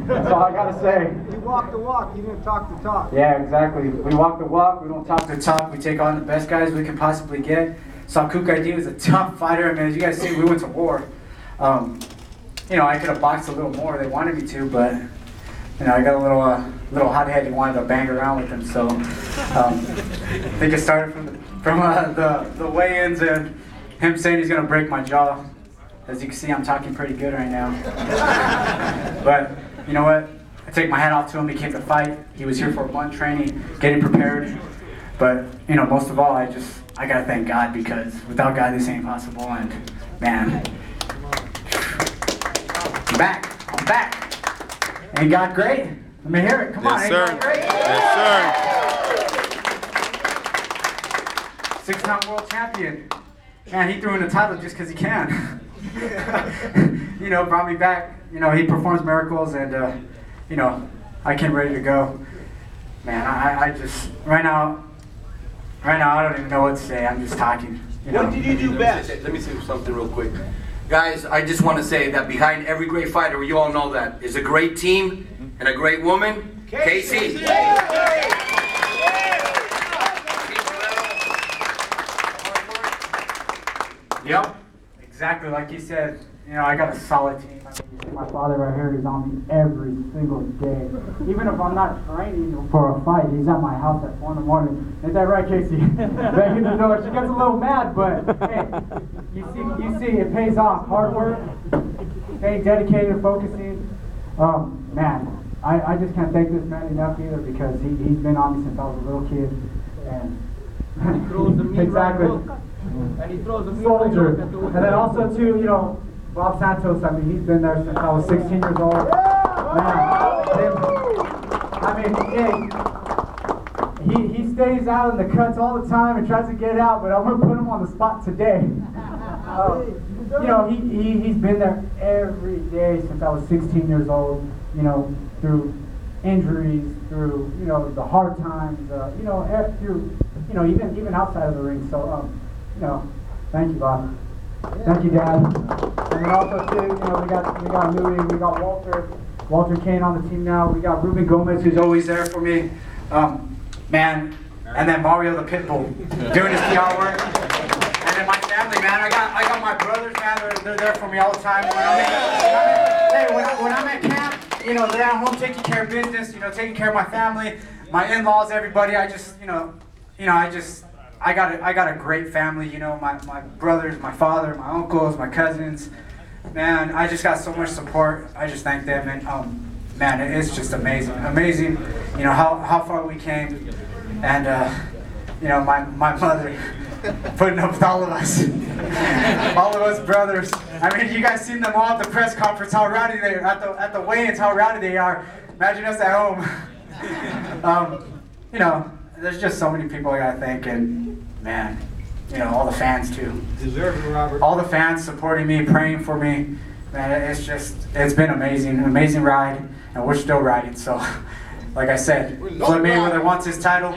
That's all I gotta say. You walk the walk, you didn't talk the talk. Yeah, exactly. We walk the walk, we don't talk the talk. We take on the best guys we can possibly get. Selcuk Aydin was a tough fighter. I mean, as you guys see, we went to war. You know, I could have boxed a little more. They wanted me to, but you know, I got a little hot-headed and wanted to bang around with him. So I think it started from the weigh-ins and him saying he's gonna break my jaw. As you can see, I'm talking pretty good right now. But you know what? I take my hat off to him. He came to fight. He was here for a month training, getting prepared. But you know, most of all, I gotta thank God, because without God, this ain't possible. And man, I'm back. Ain't God great? Let me hear it. Come on, ain't God great? Yes, sir. 6-time world champion. Man, he threw in the title just because he can. You know, brought me back. You know, he performs miracles, and you know, I came ready to go. Man, I just right now, I don't even know what to say. I'm just talking. You know? What did you do best? Let me say something real quick. Guys, I just want to say that behind every great fighter, you all know that, is a great team and a great woman, Casey. Yep, exactly like you said. You know, I got a solid team. I mean, you see my father right here is on me every single day. Even if I'm not training for a fight, he's at my house at 4 in the morning. Is that right, Casey? Banging the door. She gets a little mad, but hey, you see, it pays off. Hard work, staying dedicated, focusing. Man, I just can't thank this man enough either, because he's been on me since I was a little kid, and He throws the meat exactly. right hook. And he throws the meat Soldier. right hook. And then also too, you know, Bob Santos, I mean, he's been there since I was 16 years old. Man, I mean, he stays out in the cuts all the time and tries to get out, but I'm gonna put him on the spot today. You know, he's been there every day since I was 16 years old, you know, through injuries, through, you know, the hard times, you know, through, you know, even outside of the ring. So, you know, thank you, Bob. Thank you, Dad. And then also too, you know, we got Louis, we got Walter Kane on the team now. We got Ruben Gomez, who's always there for me. Man, and then Mario the Pitbull doing his PR work. And then my family, man. I got my brothers, man. They're there for me all the time. When I'm at camp, you know, they're at home taking care of business. You know, taking care of my family, my in-laws, everybody. I got a great family. You know, my brothers, my father, my uncles, my cousins. Man, I just got so much support. I just thank them, and man, it's just amazing. You know how far we came, and you know, my mother putting up with all of us, all of us brothers. I mean, you guys seen them all at the press conference, how rowdy they are, at the weigh-ins, how rowdy they are. Imagine us at home. You know, there's just so many people I gotta thank, and man, you know, all the fans too. Deserve it, Robert. All the fans supporting me, praying for me. Man, it's been amazing, an amazing ride, and we're still riding. So, like I said, Floyd Mayweather wants his title.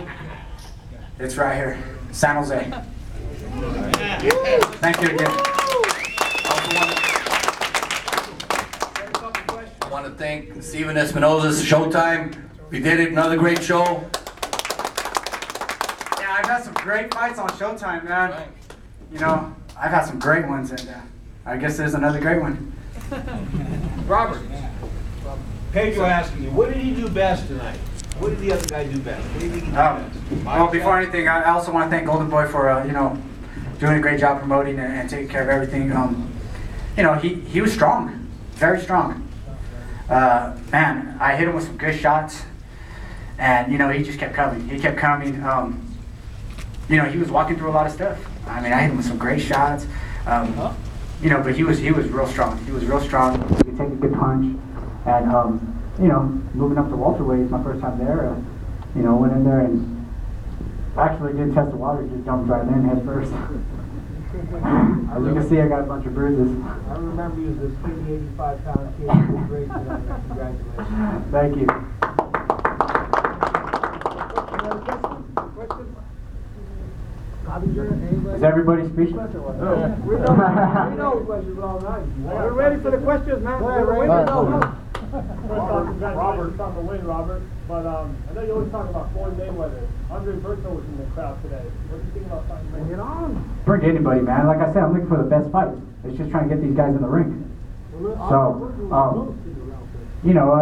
It's right here, San Jose. Thank you again. I want to thank Steven Espinosa's Showtime. We did it, another great show. Yeah, I've had some great fights on Showtime, man. You know, I've had some great ones, and I guess there's another great one. Robert. Pedro asking you, what did he do best tonight? What did the other guy do best? What do you think he did best? Well, before anything, I also want to thank Golden Boy for you know, doing a great job promoting and taking care of everything. You know, he was strong, very strong. Man, I hit him with some good shots, and you know, he just kept coming. He kept coming. You know, he was walking through a lot of stuff. I mean, I hit him with some great shots. You know, but he was real strong. He was real strong. He could take a good punch, and you know, moving up to welterweight is my first time there. You know, went in there and actually didn't test the water, just jumped right in head first. As you can see, I got a bunch of bruises. I remember you as a skinny 85-pound kid. It was great tonight. Congratulations. Thank you. Is everybody speechless or what? We know questions all night. We're ready for the questions, man. We're ready to go. Robert's on the win, Robert. But I know you always talk about Floyd Mayweather. Andre Berto was in the crowd today. What do you think about fighting Mayweather? Get on. Bring anybody, man. Like I said, I'm looking for the best fight. It's just trying to get these guys in the ring. So, you know,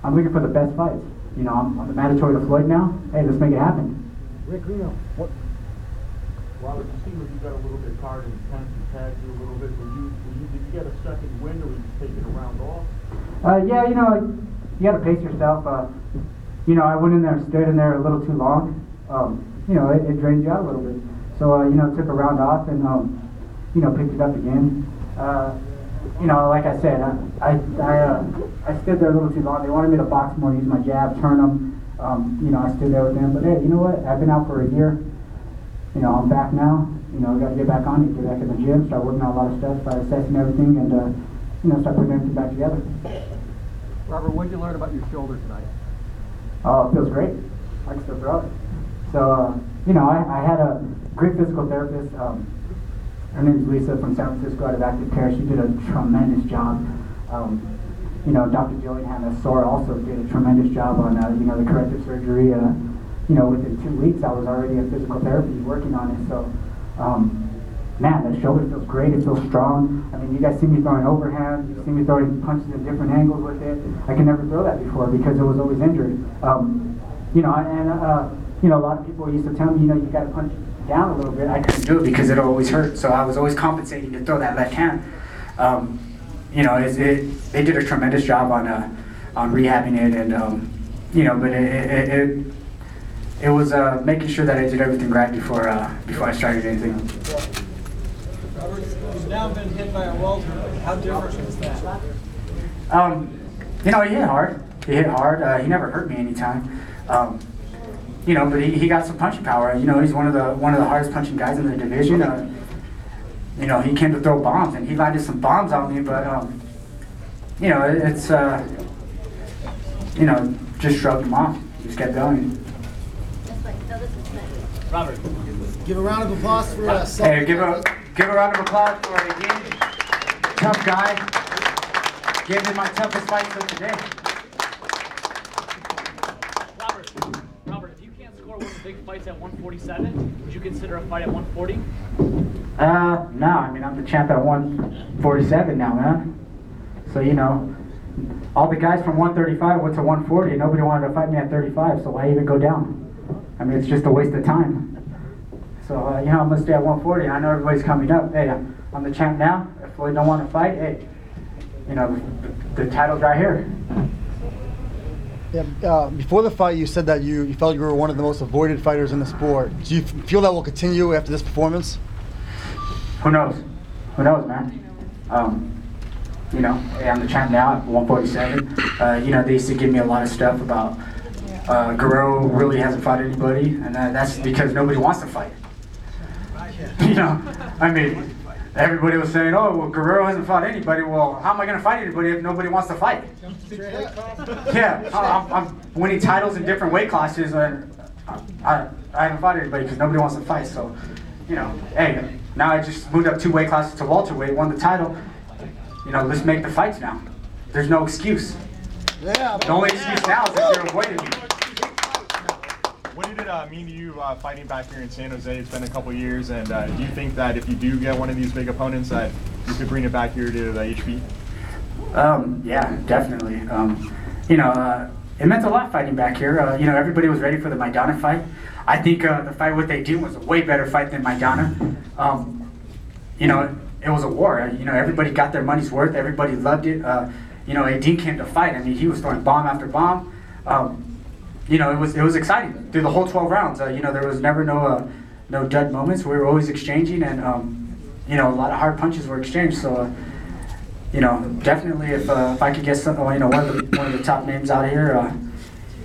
I'm looking for the best fights. You know, I'm the mandatory to Floyd now. Hey, let's make it happen. Rick Reno, what? Robert, you seem like you got a little bit tired and kind of tagged you a little bit. Did you get a second win, or were you just taking a round off? Yeah, you know, you got to pace yourself. You know, I went in there and stood in there a little too long. You know, it drained you out a little bit. So, you know, took a round off and, you know, picked it up again. You know, like I said, I stood there a little too long. They wanted me to box more, use my jab, turn them. You know, I stood there with them. But hey, you know what? I've been out for a year. You know, I'm back now. You know, got to get back on it, get back in the gym, start working on a lot of stuff, start assessing everything, and you know, start putting everything back together. Robert, what did you learn about your shoulder tonight? Oh, it feels great. I can still throw it. So, you know, I had a great physical therapist. Her name is Lisa from San Francisco out of Active Care. She did a tremendous job. You know, Dr. Gillingham at SOAR also did a tremendous job on, you know, the corrective surgery. You know, within 2 weeks, I was already in physical therapy working on it. So, man, the shoulder feels great. It feels strong. I mean, you guys see me throwing overhand. You see me throwing punches at different angles with it. I could never throw that before because it was always injured. You know, and you know, a lot of people used to tell me, you know, you got to punch down a little bit. I couldn't do it because it always hurt. So I was always compensating to throw that left hand. You know, they did a tremendous job on rehabbing it, and you know, but it was making sure that I did everything right before I started anything. Robert, you've now been hit by a welterweight. How different is that? You know, he hit hard. He never hurt me anytime. You know, but he got some punching power. You know, he's one of the hardest punching guys in the division. You know, he came to throw bombs, and he landed some bombs on me. But you know, it's you know, just shrugged him off. Just kept going. Robert, Give a round of applause for us. Hey, give a round of applause for Aydin. Tough guy. Gave me my toughest fight till today. Robert, if you can't score one of the big fights at 147, would you consider a fight at 140? No. I mean, I'm the champ at 147 now, man. So, you know, all the guys from 135 went to 140, and nobody wanted to fight me at 35, so why even go down? I mean, it's just a waste of time. So, you know, I'm going to stay at 140. I know everybody's coming up. Hey, I'm the champ now. If Floyd don't want to fight, hey, you know, the title's right here. Yeah, before the fight, you said that you felt you were one of the most avoided fighters in the sport. Do you feel that will continue after this performance? Who knows? Who knows, man? You know, hey, I'm the champ now at 147. You know, they used to give me a lot of stuff about Guerrero really hasn't fought anybody, and that's because nobody wants to fight. You know, I mean, everybody was saying, oh, well, Guerrero hasn't fought anybody. Well, how am I going to fight anybody if nobody wants to fight? Yeah, I'm winning titles in different weight classes, and I haven't fought anybody because nobody wants to fight. So, you know, hey, now I just moved up 2 weight classes to welterweight, won the title. You know, let's make the fights now. There's no excuse. Yeah. The only excuse now is that you're avoiding me. What did it mean to you fighting back here in San Jose? It's been a couple years, and do you think that if you do get one of these big opponents, that you could bring it back here to the HP? Yeah, definitely. You know, it meant a lot fighting back here. You know, everybody was ready for the Maidana fight. I think the fight with Aydin was a way better fight than Maidana. You know, it was a war. You know, everybody got their money's worth. Everybody loved it. You know, Aydin came to fight. I mean, he was throwing bomb after bomb. You know, it was exciting through the whole 12 rounds. You know, there was never no dud moments. We were always exchanging, and you know, a lot of hard punches were exchanged. So, you know, definitely if I could get some, you know, one of the top names out of here,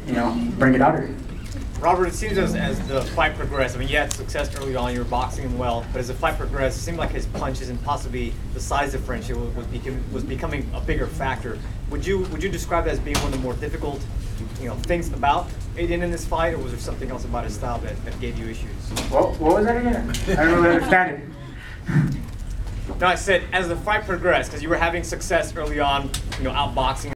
you know, bring it out here. Robert, it seems as the fight progressed, I mean, you had success early on, you were boxing him well, but as the fight progressed, it seemed like his punches and possibly the size differential was becoming a bigger factor. Would you describe that as being one of the more difficult, you know, things about Aydin in this fight, or was there something else about his style that gave you issues? What was that again? I don't really understand it. No, I said as the fight progressed, because you were having success early on, you know, outboxing